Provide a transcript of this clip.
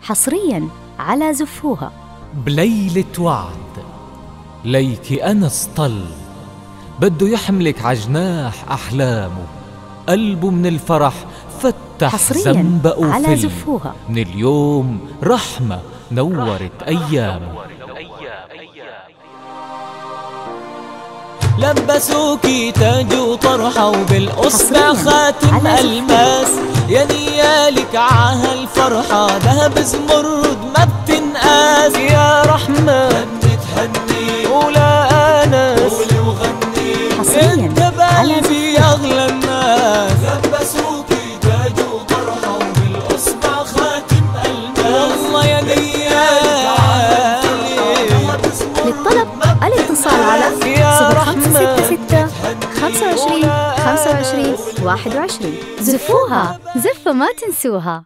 حصرياً على زفوها. بليلة وعد ليكي أنس طل بده يحملك عجناح أحلامه، قلبه من الفرح فتح زنبق على وفل. زفوها. من اليوم رحمة نورت أيامه. لبسوكي تاج وطرحة وبالأصبع خاتم ألماس، يا نيالك عهالفرحة دهب زمرد ما بتنقاس. يا رحمة هني ولا أنس قولي وغني انت بقلبي يا أغلى الناس. لبسوكي تاج وطرحة وبالأصبع خاتم ألماس، والله يا نيالي. للطلب الاتصال على 0566 25 25 21. زفوها، زفة ما تنسوها.